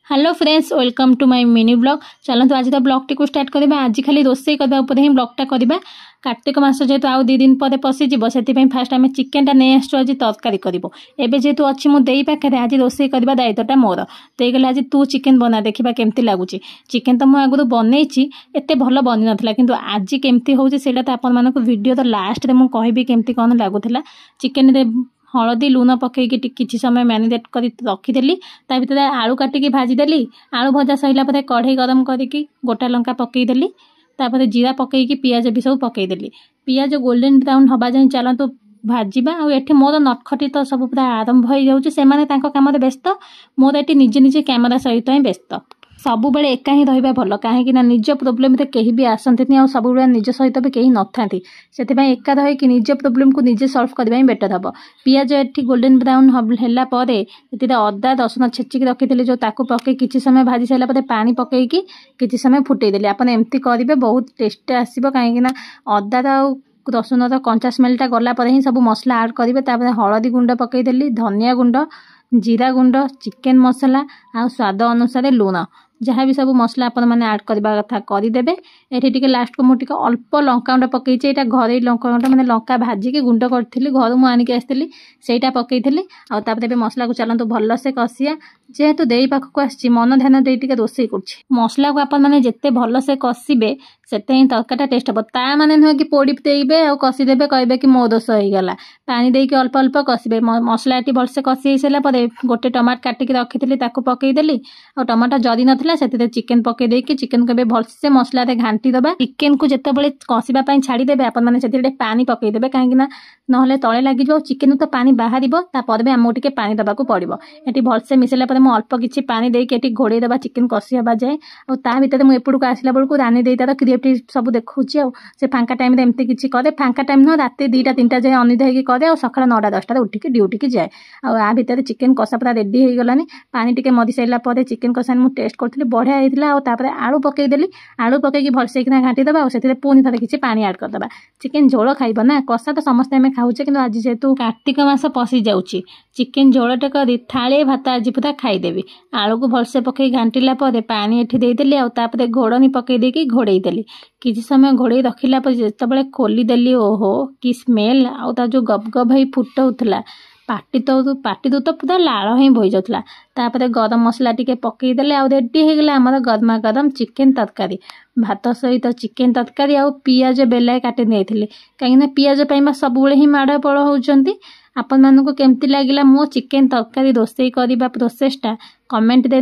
Hello friends, welcome to my mini blog. चलते आज तो ब्लॉग टी को स्टार्ट करवा। आज खाली रोसई करने ही ब्लॉगटा करवा। कार्तिक मास जेहेतु आउ 2 दिन पर पशिज से फास्ट आम चिकेन नहीं आसु आज तरकारी करे जेहेतु अच्छी मो देई पाखे आज रोसई करवा दायित्वटा मोर देगले आज तू चिकेन बना देखा केमती लगुच। चिकेन तो मुझे आगुरी बनई एत भल बनी नाला कि आज केमती होगा तो आपण वीडियो तो लास्ट में मुझे केमती कौन लगुला। चिकेन हलदी लुण पकईकि किसी समय मैरिनेट कर रखीदेली ता भर आलू काटिकी भाजीदेली। आलू भजा सरला पर कढ़ई गरम करके गोटा लंका पकईदेली तापर जीरा पकईकि पियाज भी सब पकईदेली। पियाज गोल्डन ब्राउन हवा जाए चलतु भाजवा। आठ मोर नटखटी तो सब पूरा आरंभ हो जाऊँगी से कम व्यस्त मोर ये निजे निजे कैमेरा सहित ही व्यस्त। सब बेले एका ही रहा भल कहीं निज प्रोब्लेम कहीं भी आसती और सब निज सहित भी कहीं नथा से एका रही निज प्रोब्लेम को निजे सल्व करने बेटर हम। पियाज ये गोल्डन ब्राउन होगापर अदा रसुण छेचिक रखी जो ताकू पकई किसी समय भाजी सारापर पानी पकईकि किसी समय फुटेदेली। आप एमती करेंगे बहुत टेस्ट आसो कहीं अदार रसुण कंचा स्मेलटा गलापर ही सब मसला आड करेंगे। हलदी गुंड पकईदेली, धनिया गुंड, जीरा गुंड, चिकेन मसला आ स्वाद अनुसार लुण जहाँ भी सब मसला आपण मैंने आड करवा कथा करदे। ये लास्ट को मुझे अल्प लंका गुंड पकई घर लंका गुंड मैंने लंका भाजिकी गुंड करी घर मुझे आनिक आसती से पकईली। आउे मसला को चलतु भलसे कषिया जेहेतु देई पाखक आसी मन ध्यान दे रोसई कर मसला को आपण मैंने जिते भलसे कषिबे सेते ही तरकारीटा टेस्ट हम। ता माने नुहे कि पोड़ी देबे और कषिदेबे कहे कि मो दोष होगा पानी देके अल्प अल्प कषिबे। मसला ये भलसे कषि सारापर गोटे टमाटर काटिक रखी पकईदेली और टमाटर जरी नाला से चिकेन पकई देकी चिकेन को भलसे मसला घाटी दबा। चिकेन को जितेबाला कषिबा छाड़देवे आपण मैंने पानी पकईदेवे कहीं ना तले लगे चिकेन तो पानी बाहर तापर आमको टे पानी दबाक पड़ो। ये भलसे मिसेला मैं अल्प किसी पानी देके घोड़े दबा चिकेन कषि हवा जाए और ता भर मुझे एपड़क आसला बेलू रानी दे तार क्रिएटिव सब देखुची से फांका टाइम एमती किसी करे फांका टाइम नुह राति 2टा 3टा जाए अनिद्रा करे और सका 9टा 10टा उठिक ड्यूटी की जाए। आ भितर चिकेन कषा पूरा रेडी हो गलानी। पानी टिके मरी सारापर चिकेन कषा मुझे टेस्ट करी बढ़िया होता है। आलू पकईदेली, आलू पकईकि भलसे घाटी दबा और से पुणी थे किसी पानी आड करदे। चिकेन झोल खाइब ना कषा तो समस्ते आम खाऊे कि आज जेहेतु कार्तिक मास पशि जाऊँगी चिकेन झोलटे कर थाले भात आज पूरा खाईदेवी। आलू को भलसे पकई घाटिला पानी एठी देदेली और घोड़नी पकई देकी घोड़ेदेली। किसी समय घोड़े रखिला जिते खोलीदेली ओहो कि स्मेल आ जो गबगब ही फुटाऊला पाटी तो पूरा लाल ही बोई जाऊला। तापर गरम मसला टिके पकईदेले आ रेडी होगला आमर गरमा गरम चिकेन तरकारी। भात सहित चिकेन तरकारी आ पियाज बेलाए काटी नहीं कहीं पियाज सब ही माड़ पड़ होती। आपण मानक केमती लगिला मो चिकेन तरकारी रोसई करने प्रोसेसटा कमेंट दे।